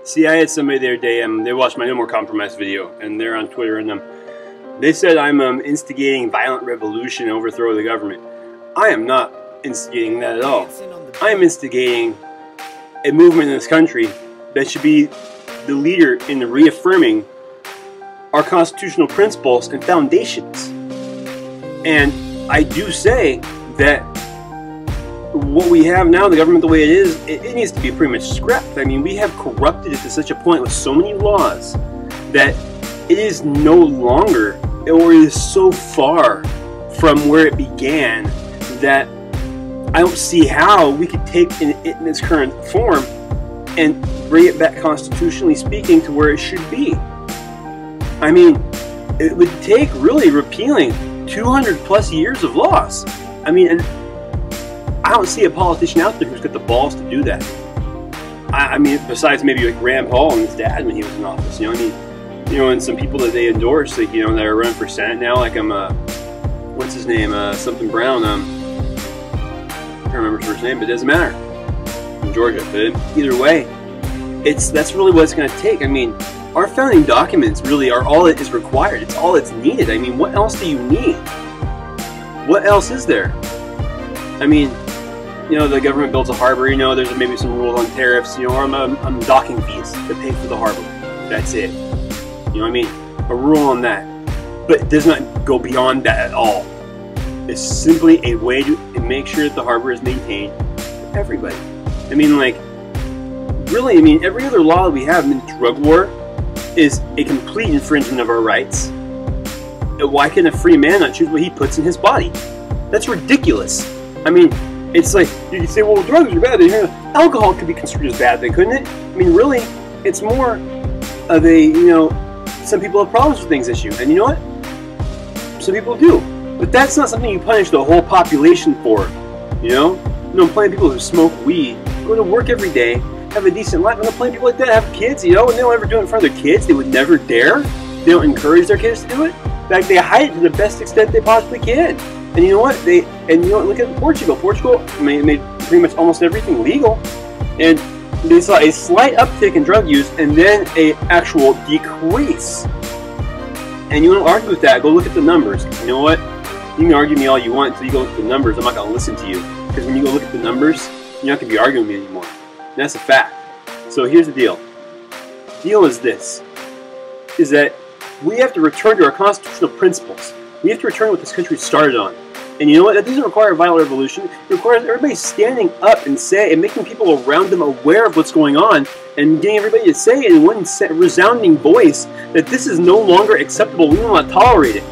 See, I had somebody the other day, they watched my No More Compromise video, and they're on Twitter, and they said I'm instigating violent revolution and overthrow of the government. I am not instigating that at all. I am instigating a movement in this country that should be the leader in reaffirming our constitutional principles and foundations. And I do say that what we have now, the government the way it is, it needs to be pretty much scrapped. I mean, we have corrupted it to such a point with so many laws that it is no longer, or it is so far from where it began, that I don't see how we could take it in its current form and bring it back, constitutionally speaking, to where it should be. I mean, it would take really repealing 200 plus years of laws. I mean, and I don't see a politician out there who's got the balls to do that. I mean, besides maybe like Rand Paul and his dad when he was in office, you know. I mean, you know, and some people that they endorse, like, you know, that are running for Senate now, like what's his name, something Brown. I can't remember his first name, but it doesn't matter. From Georgia, but either way, that's really what it's going to take. I mean, our founding documents really are all that is required. It's all that's needed. I mean, what else do you need? What else is there? I mean, you know, the government builds a harbor, you know, there's maybe some rules on tariffs, you know, or on docking fees that pay for the harbor. That's it. You know what I mean? A rule on that. But it does not go beyond that at all. It's simply a way to make sure that the harbor is maintained for everybody. I mean, like, really, I mean, every other law that we have in drug war is a complete infringement of our rights. Why can a free man not choose what he puts in his body? That's ridiculous. I mean, it's like, you say, well, drugs are bad. Alcohol could be construed as bad, then, couldn't it? I mean, really, it's more of a, you know, some people have problems with things issue. And you know what? Some people do. But that's not something you punish the whole population for, you know? You know, plenty of people who smoke weed, go to work every day, have a decent life. And plenty of people like that have kids, you know, and they don't ever do it in front of their kids. They would never dare. They don't encourage their kids to do it. In fact, they hide it to the best extent they possibly can. And you know what? Look at Portugal. Portugal made pretty much almost everything legal, and they saw a slight uptick in drug use, and then a actual decrease. And you want to argue with that? Go look at the numbers. You know what? You can argue me all you want until you go look at the numbers. I'm not going to listen to you, because when you go look at the numbers, you're not going to be arguing with me anymore. And that's a fact. So here's the deal. The deal is this: is that we have to return to our constitutional principles. We have to return to what this country started on. And you know what? That doesn't require a violent revolution. It requires everybody standing up and making people around them aware of what's going on, and getting everybody to say in one resounding voice that this is no longer acceptable. We will not tolerate it.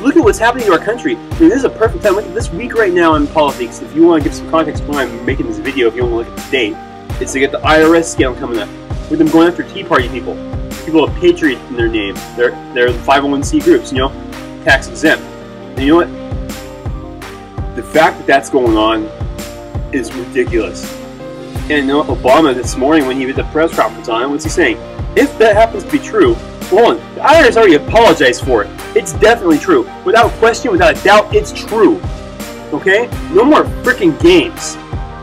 Look at what's happening to our country. I mean, this is a perfect time. Look at this week right now in politics. If you want to give some context to why I'm making this video, if you want to look at the date, it's to get the IRS scale coming up. With them going after Tea Party people. People with Patriots in their name. They're 501c groups, you know, tax exempt. And you know what? The fact that that's going on is ridiculous. And you know, Obama this morning, when he did the press conference on it, what's he saying? If that happens to be true, hold on, the IRS already apologized for it. It's definitely true. Without question, without a doubt, it's true. Okay? No more freaking games.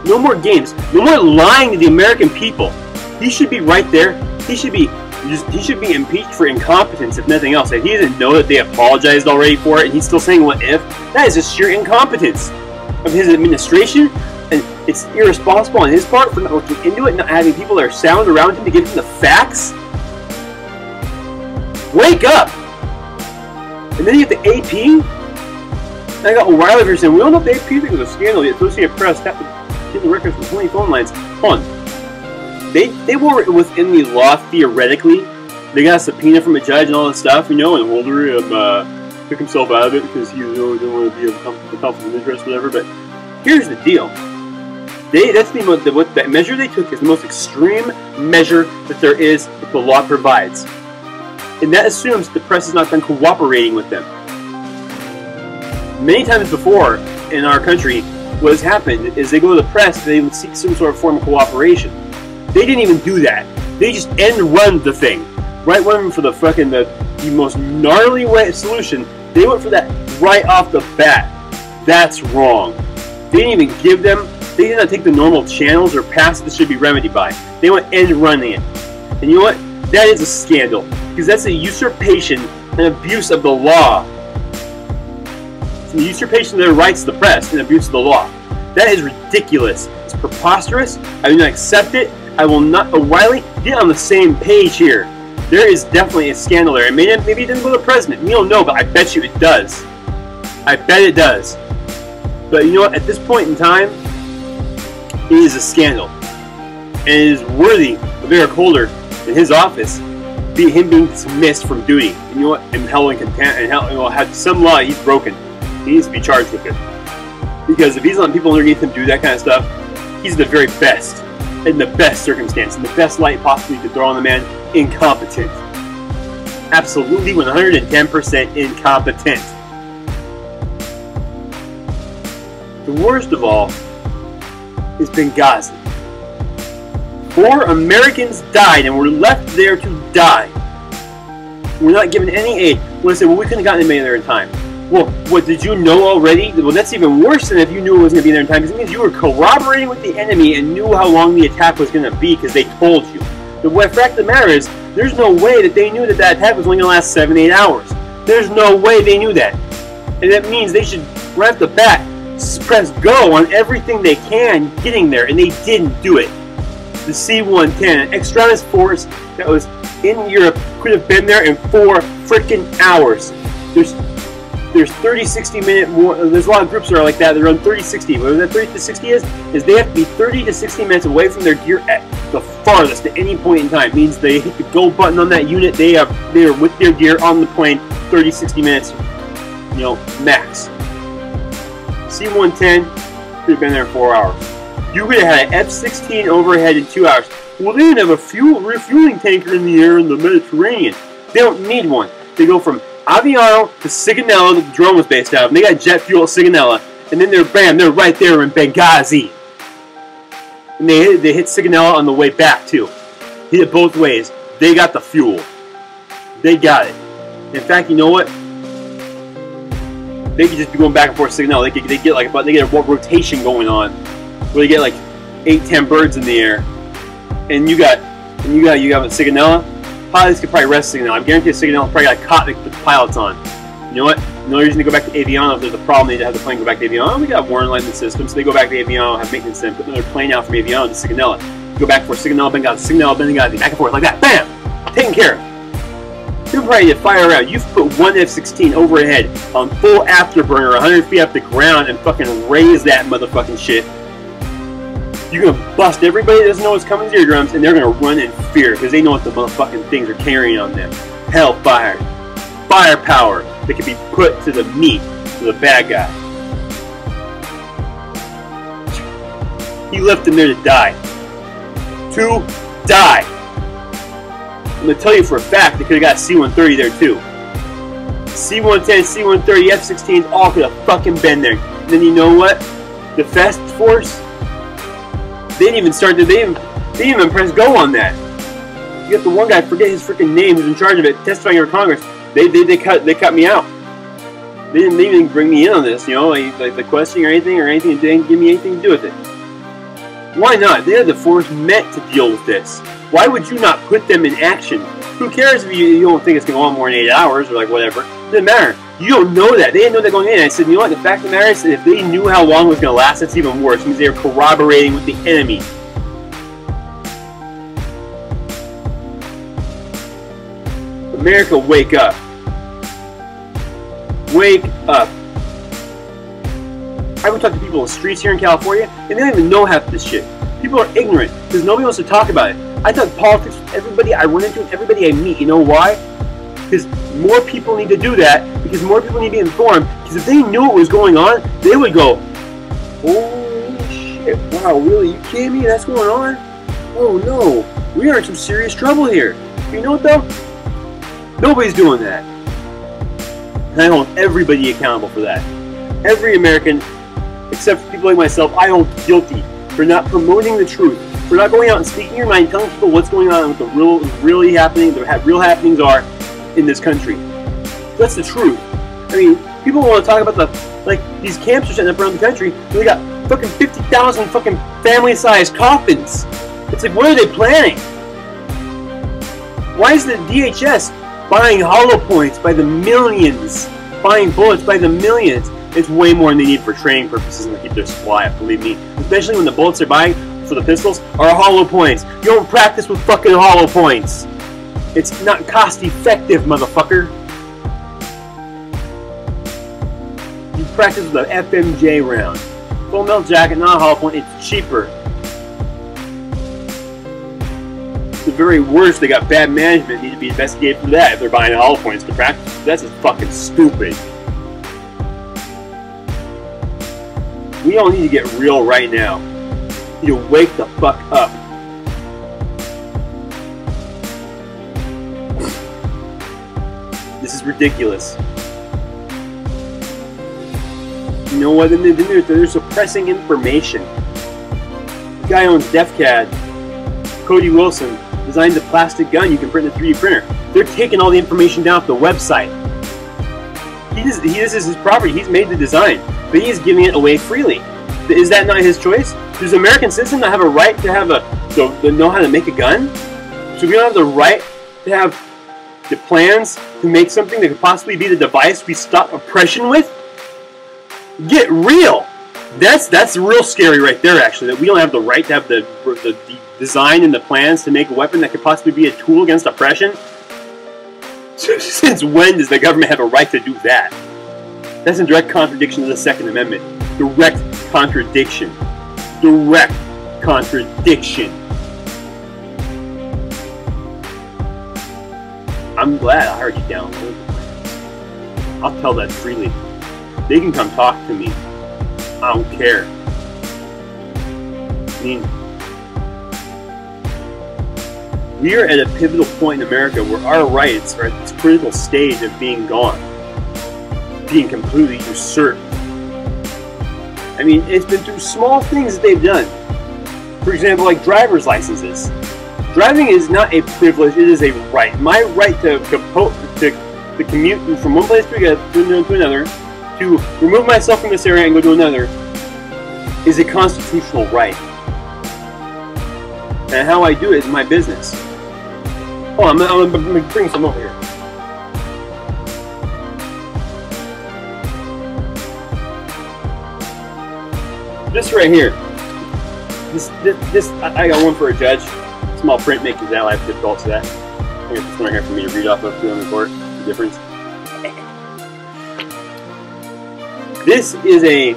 No more games. No more lying to the American people. He should be right there. He should be impeached for incompetence, if nothing else. If he doesn't know that they apologized already for it, and he's still saying what if, that is just sheer incompetence of his administration, and it's irresponsible on his part for not looking into it, not having people that are sound around him to give him the facts. Wake up! And then you have the AP. And I got O'Reilly here saying, we don't know if the AP thing was a scandal. The Associated Press tapped the records from 20 phone lines. Hold on. They were within the law theoretically. They got a subpoena from a judge and all this stuff, you know, and Holder took himself out of it because he didn't want to be a conflict of interest, whatever. But here's the deal: that measure they took is the most extreme measure that there is that the law provides, and that assumes the press has not been cooperating with them. Many times before in our country, what has happened is they go to the press, they would seek some sort of form of cooperation. They didn't even do that. They just end-run the thing. Right, went for the most gnarly solution. They went for that right off the bat. That's wrong. They didn't even give them. They did not take the normal channels or paths that should be remedied by. They went end-running it. And you know what? That is a scandal, because that's a usurpation and abuse of the law. It's an usurpation of their rights to the press and abuse of the law. That is ridiculous. It's preposterous. I do not accept it. I will not. O'Reilly, get on the same page here. There is definitely a scandal there. And maybe it didn't go to the president. We don't know, but I bet you it does. I bet it does. But you know what? At this point in time, it is a scandal. And it is worthy of Eric Holder in his office, him being dismissed from duty. And you know what? And held in contempt, and had some law he's broken. He needs to be charged with it. Because if he's letting people underneath him do that kind of stuff, he's the very best, in the best circumstance, in the best light possibly you could throw on the man, incompetent. Absolutely 110% incompetent. The worst of all is Benghazi. 4 Americans died and were left there to die. We're not given any aid. Well, they say, well, we couldn't have gotten anybody there in time. Well, what, did you know already? Well, that's even worse than if you knew it was going to be there in time, because it means you were corroborating with the enemy and knew how long the attack was going to be because they told you. The fact of the matter is, there's no way that they knew that that attack was only going to last 7-8 hours. There's no way they knew that. And that means they should, right off the bat, press go on everything they can getting there, and they didn't do it. The C-110, an extraneous force that was in Europe, could have been there in 4 freaking hours. There's 30-60 minute more. There's a lot of groups that are like that. They run 30-60. What that 30 to 60 is they have to be 30 to 60 minutes away from their gear at the farthest at any point in time. It means they hit the go button on that unit. They are with their gear on the plane 30-60 minutes, you know, max. C-110 could have been there in 4 hours. You could have had an F-16 overhead in 2 hours. Well, they didn't have a refueling tanker in the air in the Mediterranean. They don't need one. They go from Aviano to Sigonella, that the drone was based out of, and they got jet fuel at Sigonella, and then they're right there in Benghazi. And they hit Sigonella on the way back too. Hit it both ways. They got the fuel. They got it. In fact, you know what? They could just be going back and forth Sigonella. They get a rotation going on, where they get like 8-10 birds in the air, and you got Sigonella. Pilots could probably rest Sigonella. I guarantee Sigonella probably got a cot to put the pilots on. You know what? No reason to go back to Aviano if there's a problem. They have the plane go back to Aviano. We got warning light in the system, so they go back to Aviano, have maintenance and put another plane out from Aviano to Sigonella. Go back for Sigonella, Benghazi, back and forth like that. Bam! Taken care of. You're ready to fire out. You've put one F-16 overhead on full afterburner, 100 feet off the ground, and fucking raise that motherfucking shit. You're gonna bust everybody that doesn't know what's coming to your drums, and they're gonna run in fear because they know what the motherfucking things are carrying on them. Hellfire, firepower that can be put to the meat to the bad guy. He left them there to die. To die. I'm gonna tell you for a fact they could have got C-130 there too. C-110, C-130, F-16s all could have fucking been there. And then you know what? The Fast Force. They didn't even start. They didn't even press go on that. You got the one guy, forget his freaking name, who's in charge of it, testifying in Congress. They cut me out. They didn't even bring me in on this. You know, like the questioning or anything. They didn't give me anything to do with it. Why not? They had the force meant to deal with this. Why would you not put them in action? Who cares if you don't think it's going to go on more than 8 hours or like whatever? It doesn't matter. You don't know that. They didn't know that going in. I said, you know what? The fact of the matter is that if they knew how long it was going to last, that's even worse. It means they were corroborating with the enemy. America, wake up. Wake up. I would talk to people on the streets here in California, and they don't even know half this shit. People are ignorant because nobody wants to talk about it. I talk politics with everybody I run into and everybody I meet. You know why? Because more people need to do that, because more people need to be informed, because if they knew what was going on, they would go, holy shit, wow, really, you kidding me? That's going on? Oh no, we are in some serious trouble here. You know what though? Nobody's doing that. And I hold everybody accountable for that. Every American, except for people like myself, I hold guilty for not promoting the truth, for not going out and speaking your mind, telling people what's going on, what the real happenings are in this country. That's the truth. I mean, people want to talk about these camps are setting up around the country. They got fucking 50,000 fucking family-sized coffins. It's like, what are they planning? Why is the DHS buying hollow points by the millions? Buying bullets by the millions? It's way more than they need for training purposes and to keep their supply up, believe me. Especially when the bullets they're buying for the pistols are hollow points. You don't practice with fucking hollow points. It's not cost effective, motherfucker. You practice with an FMJ round. Full metal jacket, not a hollow point, it's cheaper. The very worst, they got bad management, need to be investigated for that if they're buying hollow points to practice. That's just fucking stupid. We all need to get real right now. You need to wake the fuck up. This is ridiculous. You know what? They're suppressing information. The guy owns DefCAD, Cody Wilson, designed the plastic gun you can print in a 3D printer. They're taking all the information down off the website. This is his property. He's made the design, but he's giving it away freely. Is that not his choice? Does the American citizen not have a right to have to know how to make a gun? So we don't have the right to have the plans to make something that could possibly be the device we stop oppression with? Get real! That's real scary right there, actually, that we don't have the right to have the design and the plans to make a weapon that could possibly be a tool against oppression. Since when does the government have a right to do that? That's in direct contradiction to the Second Amendment. Direct contradiction. Direct contradiction. I'm glad I already downloaded the plans. I'll tell that freely. They can come talk to me. I don't care. I mean, we are at a pivotal point in America where our rights are at this critical stage of being gone, being completely usurped. I mean, it's been through small things that they've done. For example, like driver's licenses. Driving is not a privilege, it is a right. My right to commute from one place to another, to remove myself from this area and go to another, is a constitutional right. And how I do it is my business. Oh, I'm going to bring some over here. This right here. This I got one for a judge. Small print makes it out. I have difficulty to that. I got this one right here for me to read off of on the court. The difference. This is a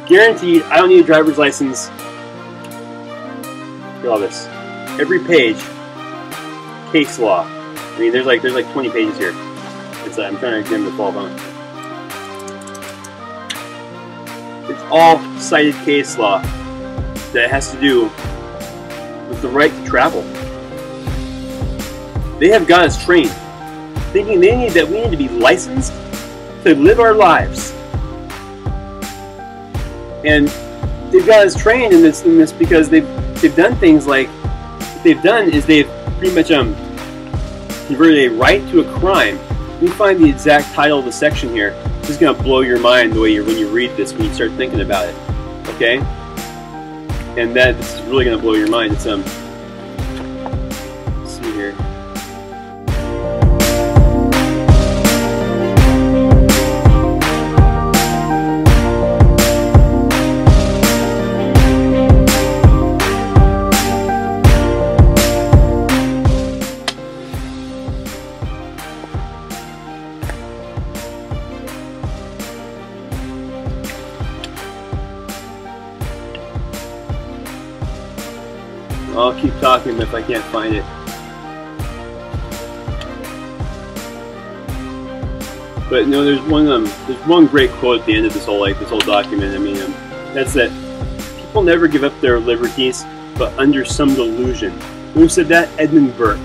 guaranteed. I don't need a driver's license. Look at all this. Every page. Case law. I mean, there's like 20 pages here. It's I'm trying to get them to fall on. It's all cited case law that has to do with the right to travel. They have got us trained, thinking we need to be licensed to live our lives, and they've got us trained in this because they've done things like what they've done is they've pretty much converted a right to a crime. Let me find the exact title of the section here. This is gonna blow your mind the way when you read this, when you start thinking about it. Okay? And this is really gonna blow your mind. It's let's see here. I'll keep talking if I can't find it. But no, there's one great quote at the end of this whole document. I mean, that's that people never give up their liberties, but under some delusion. Who said that? Edmund Burke.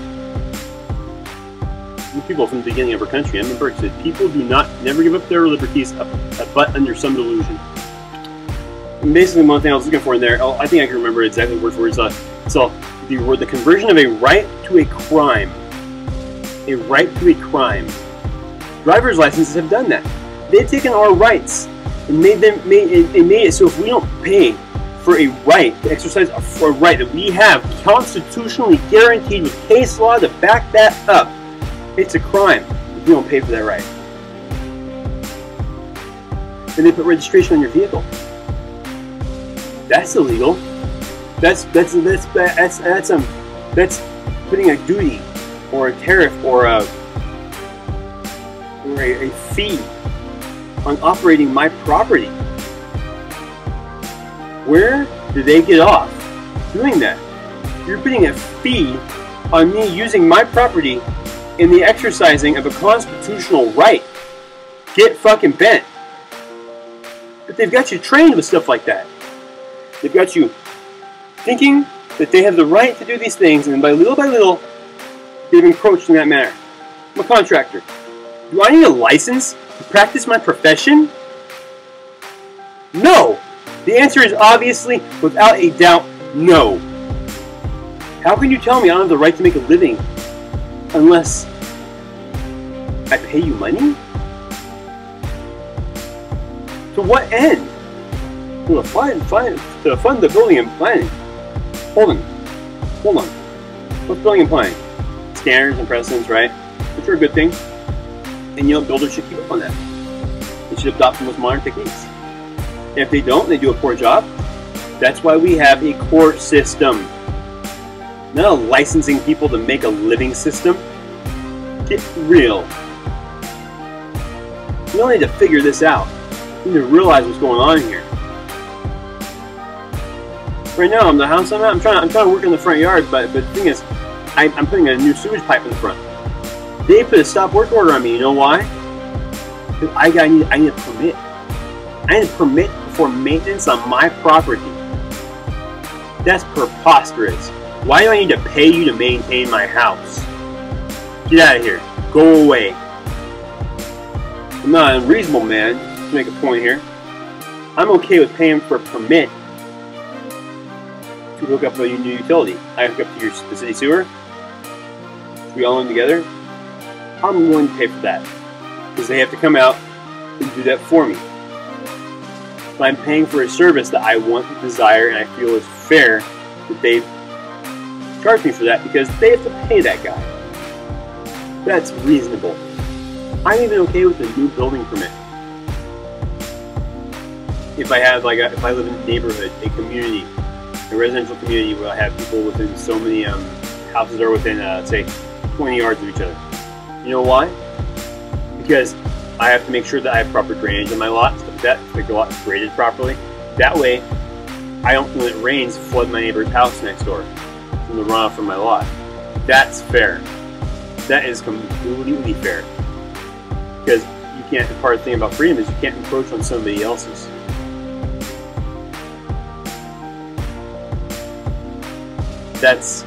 People from the beginning of our country. Edmund Burke said, "People do never give up their liberties, but under some delusion." And basically, one thing I was looking for in there, I think I can remember exactly word for word. So the conversion of a right to a crime. A right to a crime. Driver's licenses have done that. They've taken our rights and made it so if we don't pay for a right, to exercise a right that we have constitutionally guaranteed with case law to back that up, it's a crime if you don't pay for that right. And they put registration on your vehicle. That's illegal. That's putting a duty or a tariff or a fee on operating my property. Where do they get off doing that? You're putting a fee on me using my property in the exercising of a constitutional right. Get fucking bent. But they've got you trained with stuff like that. They've got you thinking that they have the right to do these things, and by little, they've encroached in that manner. I'm a contractor. Do I need a license to practice my profession? No! The answer is obviously, without a doubt, no. How can you tell me I don't have the right to make a living unless I pay you money? To what end? To fund the building and planning. Hold on. What's building and planning? Standards and precedents, right? Which are a good thing. And builders should keep up on that. They should adopt the most modern techniques. And if they don't, they do a poor job. That's why we have a court system. Not a licensing people to make a living system. Get real. We all need to figure this out. We need to realize what's going on here. Right now, the house I'm at, I'm trying to work in the front yard, but the thing is, I'm putting a new sewage pipe in the front. They put a stop work order on me. You know why? Because I need a permit. I need a permit for maintenance on my property. That's preposterous. Why do I need to pay you to maintain my house? Get out of here. Go away. I'm not an unreasonable man, to make a point here. I'm okay with paying for a permit to hook up a new utility. I hook up to the city sewer. We all in together. I'm willing to pay for that. Because they have to come out and do that for me. But I'm paying for a service that I want and desire, and I feel is fair that they charge me for that because they have to pay that guy. That's reasonable. I'm even okay with a new building permit. If I live in a neighborhood, a community, a residential community where I have people within so many houses are within, say, 20 yards of each other. You know why? Because I have to make sure that I have proper drainage on my lot, so that the lot is graded properly. That way, I don't, when it rains, flood my neighbor's house next door from the runoff from my lot. That's fair. That is completely fair. Because you can't, the part of the thing about freedom is you can't encroach on somebody else's. That's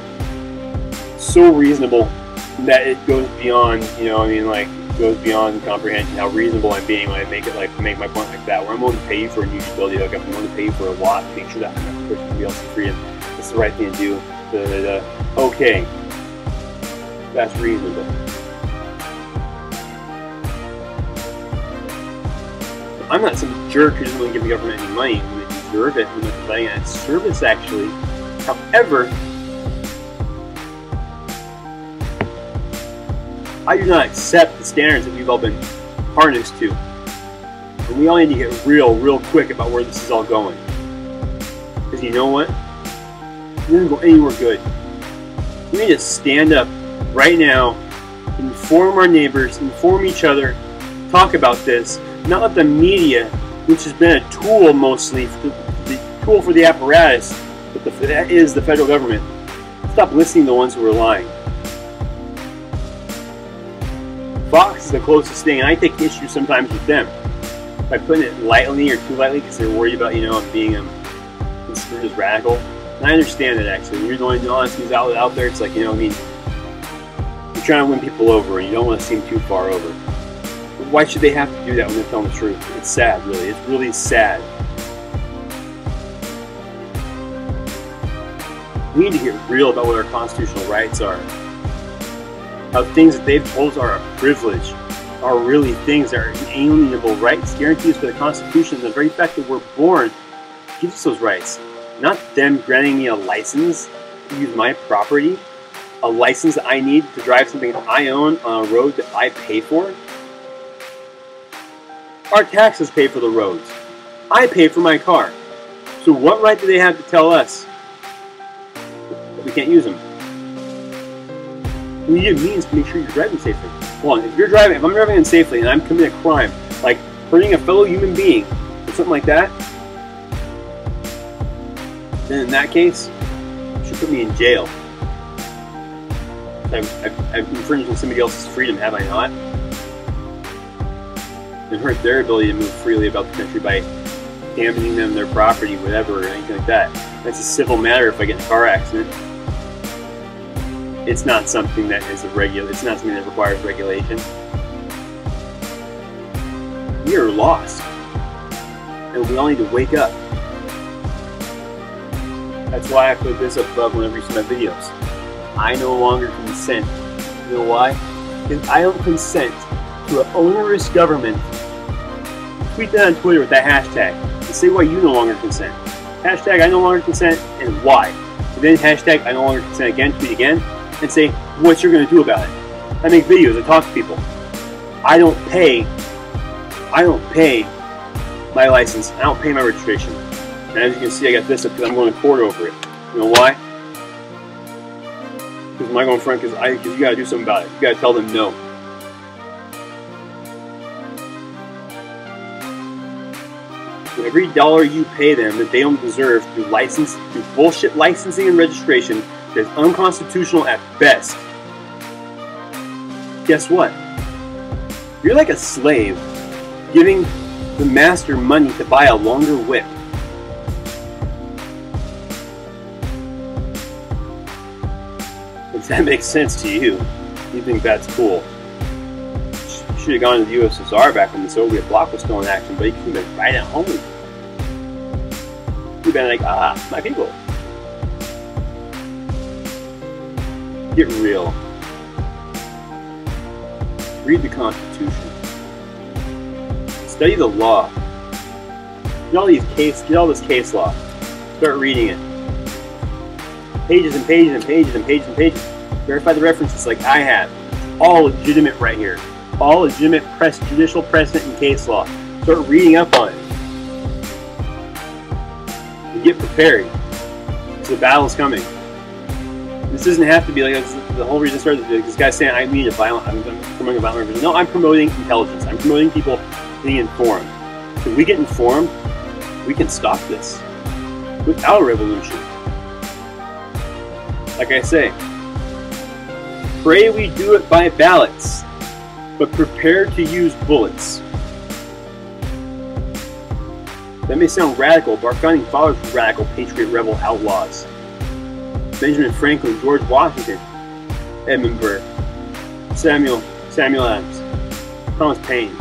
so reasonable that it goes beyond, goes beyond comprehension how reasonable I'm being when I make my point like that, where I'm willing to pay you for a new utility hookup, I'm willing to pay you for a lot to make sure that I'm not pushing somebody else's freedom. It's the right thing to do. Okay, that's reasonable. I'm not some jerk who doesn't want to give the government any money when they deserve it, when they're providing a service actually. However, I do not accept the standards that we've all been harnessed to. And we all need to get real quick about where this is all going. Because you know what? It doesn't go anywhere good. We need to stand up right now, inform our neighbors, inform each other, talk about this, not let the media, which has been a tool mostly, the tool for the apparatus, but that is the federal government. Stop listening to the ones who are lying. Fox is the closest thing, and I take issue sometimes with them by putting it lightly or too lightly because they're worried about, being construed as radical. And I understand that actually. When you're the only honest news outlet out there, it's like, you're trying to win people over and you don't want to seem too far over. But why should they have to do that when they're telling the truth? It's sad, really. It's really sad. We need to get real about what our constitutional rights are. How things that they've told us are a privilege are really things that are inalienable rights, guarantees by the Constitution. The very fact that we're born gives us those rights. not them granting me a license to use my property, a license that I need to drive something that I own on a road that I pay for. Our taxes pay for the roads. I pay for my car. So what right do they have to tell us that we can't use them? We need a means to make sure you're driving safely. Hold on, if I'm driving unsafely and I'm committing a crime, like hurting a fellow human being or something like that, then in that case, you should put me in jail. I've infringed on somebody else's freedom, have I not? And hurt their ability to move freely about the country by damaging them, their property, whatever, or anything like that. That's a civil matter if I get in a car accident. It's not something that is it's not something that requires regulation. We are lost. And we all need to wake up. That's why I put this up above whenever you see my videos. I no longer consent. You know why? Because I don't consent to an onerous government. Tweet that on Twitter with that hashtag and say why you no longer consent. Hashtag I no longer consent and why. And then hashtag I no longer consent again, tweet again, and say what you're going to do about it. I make videos, I talk to people. I don't pay my license, I don't pay my registration. And as you can see, I got this up because I'm going to court over it. You know why? Because am I going front? Because you got to do something about it. You got to tell them no. Every dollar you pay them that they don't deserve through bullshit licensing and registration that's unconstitutional at best. Guess what? You're like a slave giving the master money to buy a longer whip. If that makes sense to you, you think that's cool. You should have gone to the USSR back when the Soviet bloc was still in action, but you could have been right at home. You've been like, my people. Get real. Read the Constitution. Study the law. Get all this case law. Start reading it. Pages and pages and pages and pages and pages. Verify the references like I have. All legitimate right here. All legitimate judicial precedent and case law. Start reading up on it. And get prepared. Because the battle's coming. This doesn't have to be like the whole reason I started this guy's saying I'm promoting a violent revolution. No, I'm promoting intelligence. I'm promoting people being informed. If we get informed, we can stop this without a revolution. Like I say, pray we do it by ballots, but prepare to use bullets. That may sound radical, but our founding fathers were radical, patriot, rebel outlaws. Benjamin Franklin, George Washington, Edmund Burke, Samuel Adams, Thomas Paine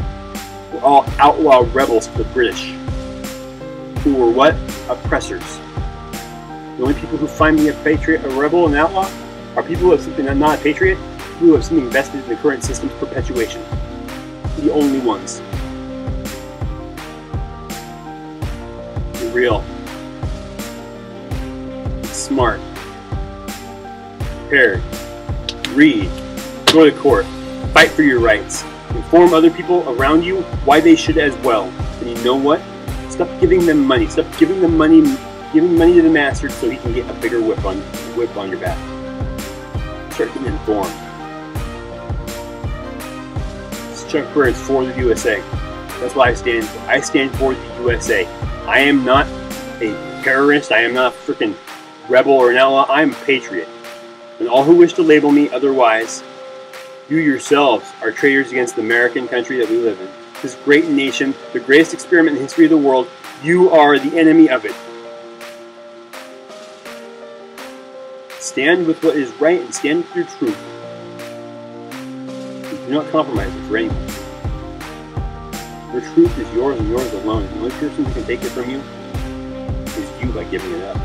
were all outlaw rebels for the British, who were what? Oppressors. The only people who find me a patriot, a rebel, an outlaw, are people who have something not a patriot, who have something invested in the current system's perpetuation. The only ones. Be real. Be smart. Prepare. Read. Go to court. Fight for your rights. Inform other people around you why they should as well. And you know what? Stop giving them money. Stop giving them money. Giving money to the master so he can get a bigger whip on your back. Start getting informed. Chuck Berry's for the USA. That's what I stand for. I stand for the USA. I am not a terrorist. I am not a freaking rebel or an outlaw. I am a patriot. And all who wish to label me otherwise, you yourselves are traitors against the American country that we live in. This great nation, the greatest experiment in the history of the world, you are the enemy of it. Stand with what is right and stand with your truth. Do not compromise it for anyone. Your truth is yours and yours alone. The only person who can take it from you is you by giving it up.